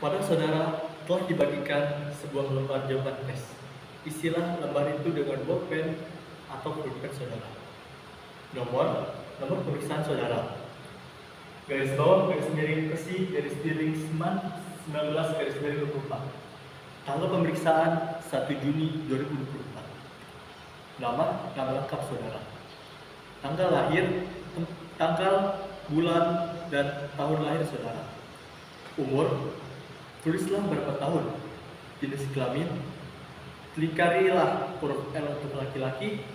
Pada saudara telah dibagikan sebuah lembar jawaban tes. Isilah lembar itu dengan bolpen atau pulpen saudara. Nomor pemeriksaan saudara. Garis bawah, garis miring Persi, garis miring Seman 19 garis miring 24. Tanggal pemeriksaan 1 Juni 2024. Nama lengkap saudara. Tanggal lahir, tanggal, bulan, dan tahun lahir saudara. Umur, tulislah berapa tahun. Jenis kelamin, klikarilah huruf L untuk laki-laki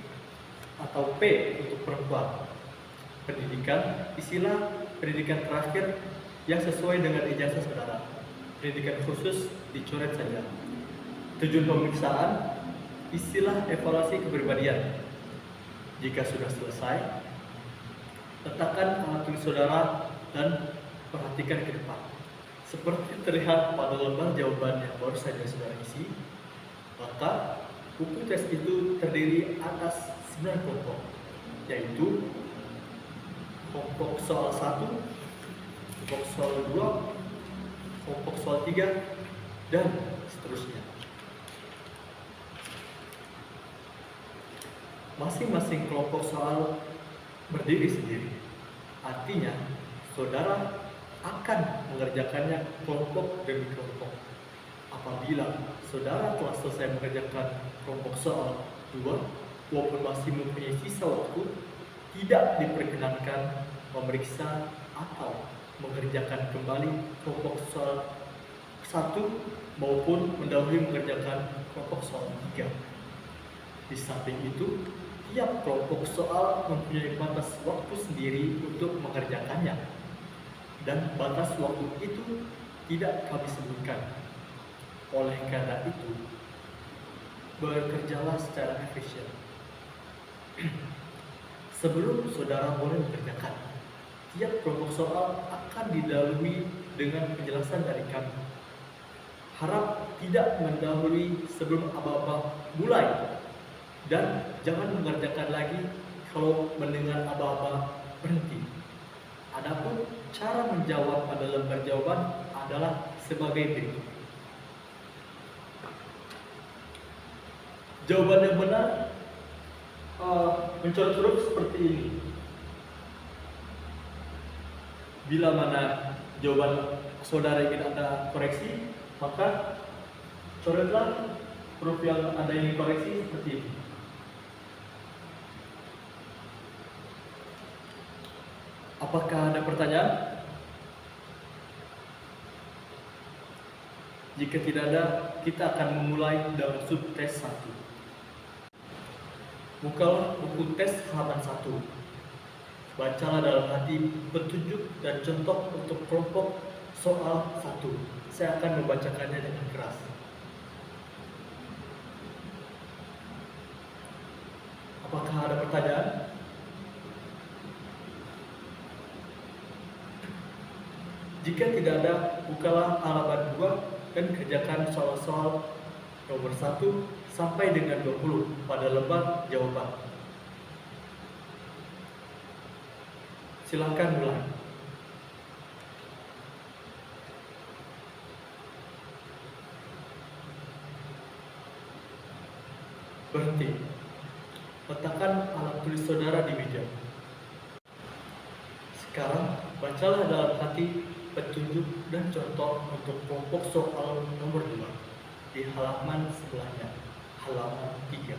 atau P untuk perempuan. Pendidikan, isilah pendidikan terakhir yang sesuai dengan ijazah saudara. Pendidikan khusus dicoret saja. Tujuan pemeriksaan, isilah evaluasi kepribadian. Jika sudah selesai, letakkan alat tulis saudara dan perhatikan ke depan. Seperti terlihat pada lembar jawaban yang baru saja saudara isi, maka buku tes itu terdiri atas 9 kelompok, yaitu kelompok soal 1, kelompok soal 2, kelompok soal 3, dan seterusnya. Masing-masing kelompok soal berdiri sendiri. Artinya, saudara akan mengerjakannya kelompok demi kelompok. Apabila saudara telah selesai mengerjakan kelompok soal 2 walaupun masih mempunyai sisa waktu, tidak diperkenankan memeriksa atau mengerjakan kembali kelompok soal 1 maupun mendahului mengerjakan kelompok soal 3. Di samping itu, tiap kelompok soal mempunyai batas waktu sendiri untuk mengerjakannya, dan batas waktu itu tidak kami sebutkan. Oleh karena itu, bekerjalah secara efisien. Sebelum saudara mulai mengerjakan, tiap kelompok soal akan didahului dengan penjelasan dari kami. Harap tidak mendahului sebelum aba-aba mulai, dan jangan mengerjakan lagi kalau mendengar aba-aba berhenti. Adapun cara menjawab pada lembar jawaban adalah sebagai berikut. Jawaban yang benar mencoret huruf seperti ini. Bila mana jawaban saudara ingin Anda koreksi, maka coretlah huruf yang Anda ingin koreksi seperti ini. Apakah ada pertanyaan? Jika tidak ada, kita akan memulai dalam subtes 1. Bukalah buku tes halaman 1. Bacalah dalam hati petunjuk dan contoh untuk kelompok soal 1. Saya akan membacakannya dengan keras. Apakah ada pertanyaan? Jika tidak ada, bukalah halaman 2 dan kerjakan soal-soal nomor 1 sampai dengan 20 pada lembar jawaban. Silakan mulai. Berhenti. Letakkan alat tulis saudara di meja. Sekarang, bacalah dalam hati petunjuk dan contoh untuk kelompok soal nomor 2 di halaman sebelahnya, halaman 3.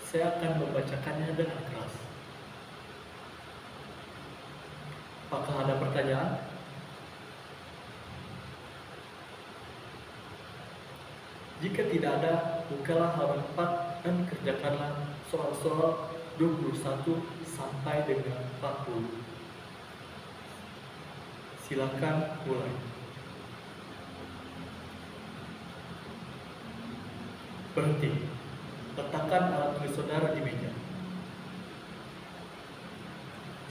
Saya akan membacakannya dengan keras. Apakah ada pertanyaan? Jika tidak ada, bukalah halaman 4 dan kerjakanlah soal-soal 21 sampai dengan 40. Silakan mulai. Berhenti. Letakkan alat tulis saudara di meja.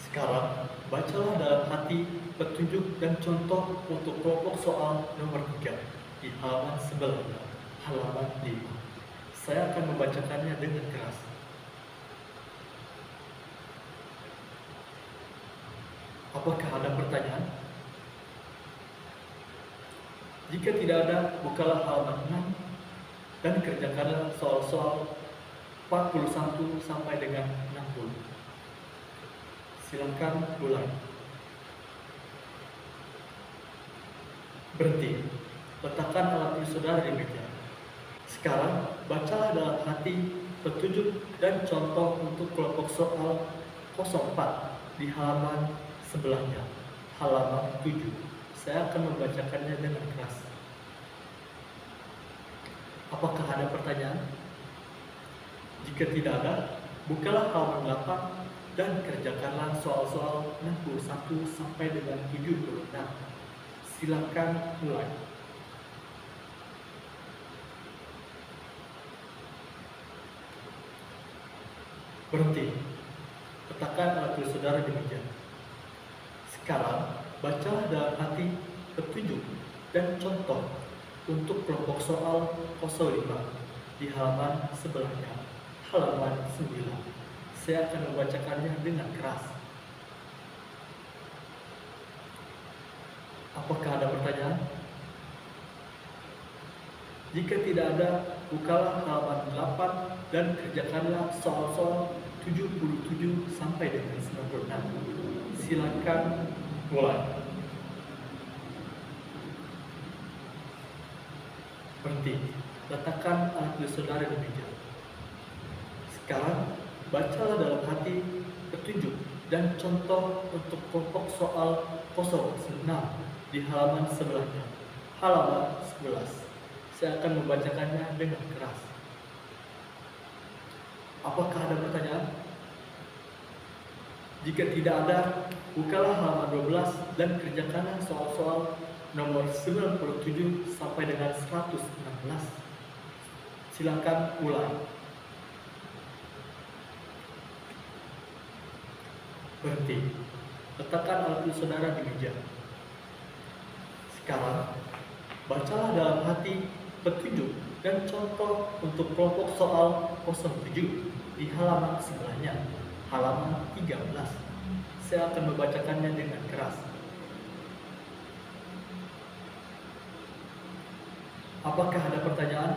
Sekarang, bacalah dalam hati petunjuk dan contoh untuk kelompok soal nomor 3 di halaman sebelahnya, halaman 5. Saya akan membacakannya dengan keras. Apakah ada pertanyaan? Jika tidak ada, bukalah halaman 6 dan kerjakanlah soal-soal 41 sampai dengan 60. Silakan mulai. Berhenti. Letakkan alat tulis saudara di meja. Sekarang, bacalah dalam hati petunjuk dan contoh untuk kelompok soal 04 di halaman sebelahnya, halaman 7. Saya akan membacakannya dengan keras. Apakah ada pertanyaan? Jika tidak ada, bukalah halaman 8 dan kerjakanlah soal-soal 61 sampai dengan 76. Silakan mulai. Berhenti. Letakkan alat tulis saudara di meja. Sekarang, bacalah dalam hati petunjuk dan contoh untuk kelompok soal 05 di halaman sebelahnya, halaman 9. Saya akan membacakannya dengan keras. Apakah ada pertanyaan? Jika tidak ada, bukalah halaman 8 dan kerjakanlah soal-soal 77 sampai dengan 96. Silakan mulai. Berhenti. Letakkan alat tulis saudara di meja. Sekarang, bacalah dalam hati petunjuk dan contoh untuk kelompok soal 06 di halaman sebelahnya, halaman 11. Saya akan membacakannya dengan keras. Apakah ada pertanyaan? Jika tidak ada, bukalah halaman 12 dan kerjakanlah soal-soal nomor 97 sampai dengan 116. Silakan mulai. Berhenti. Letakkan alat tulis saudara di meja. Sekarang, bacalah dalam hati petunjuk dan contoh untuk kelompok soal 07 di halaman sebelahnya, halaman 13. Saya akan membacakannya dengan keras. Apakah ada pertanyaan?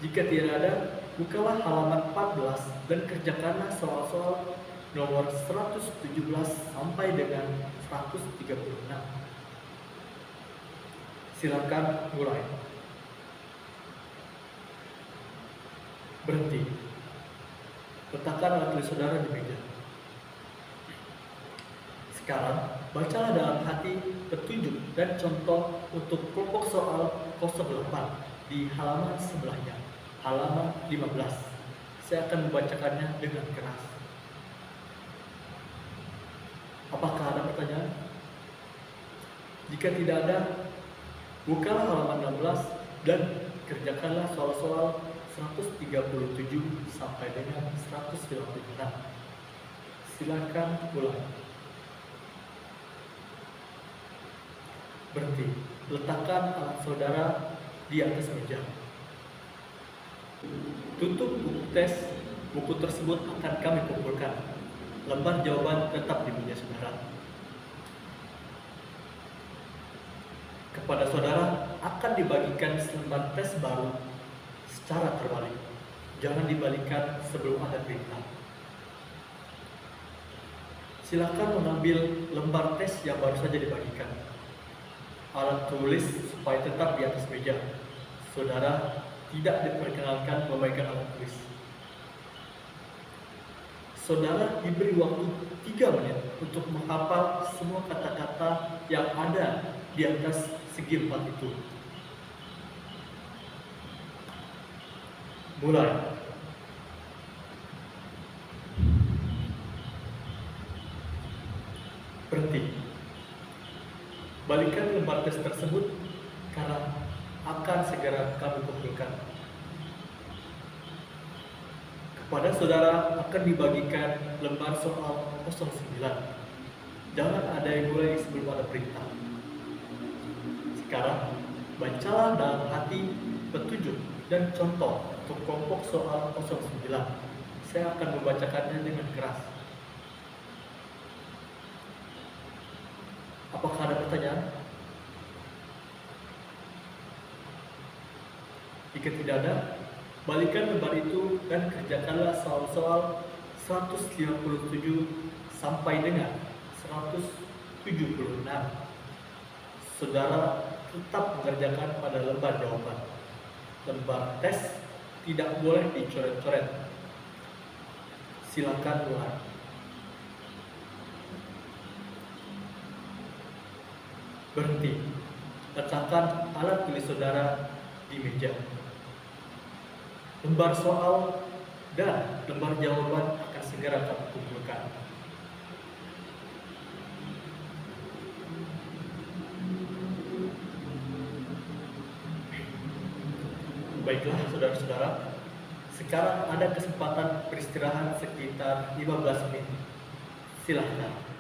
Jika tidak ada, bukalah halaman 14 dan kerjakanlah soal-soal nomor 117 sampai dengan 136. Silakan mulai. Berhenti. Letakkan alat tulis saudara di meja. Sekarang, bacalah dalam hati petunjuk dan contoh untuk kelompok soal 08 di halaman sebelahnya, halaman 15. Saya akan membacakannya dengan keras. Apakah ada pertanyaan? Jika tidak ada, bukalah halaman 16 dan kerjakanlah soal-soal 137 sampai dengan 156. Silakan mulai. Berhenti. Letakkan alat saudara di atas meja. Tutup buku tes. Buku tersebut akan kami kumpulkan. Lembar jawaban tetap di meja saudara. Kepada saudara akan dibagikan selembar tes baru secara terbalik. Jangan dibalikkan sebelum ada perintah. Silakan mengambil lembar tes yang baru saja dibagikan. Alat tulis supaya tetap di atas meja. Saudara tidak diperkenankan memegang alat tulis. Saudara diberi waktu 3 menit untuk menghafal semua kata-kata yang ada di atas segi 4 itu. Mulai. Berhenti. Balikan lembar tes tersebut karena akan segera kami kumpulkan. Kepada saudara akan dibagikan lembar soal 09. Jangan ada yang mulai sebelum ada perintah. Sekarang, bacalah dalam hati petunjuk dan contoh untuk kelompok soal 09. Saya akan membacakannya dengan keras. Apakah ada pertanyaan? Jika tidak ada, balikan lembar itu dan kerjakanlah soal-soal 157 sampai dengan 176. Saudara tetap mengerjakan pada lembar jawaban. Lembar tes tidak boleh dicoret-coret. Silakan mulai. Berhenti. Letakkan alat tulis saudara di meja. Lembar soal dan lembar jawaban akan segera kami kumpulkan. Baiklah saudara-saudara, sekarang ada kesempatan beristirahat sekitar 15 menit. Silahkan.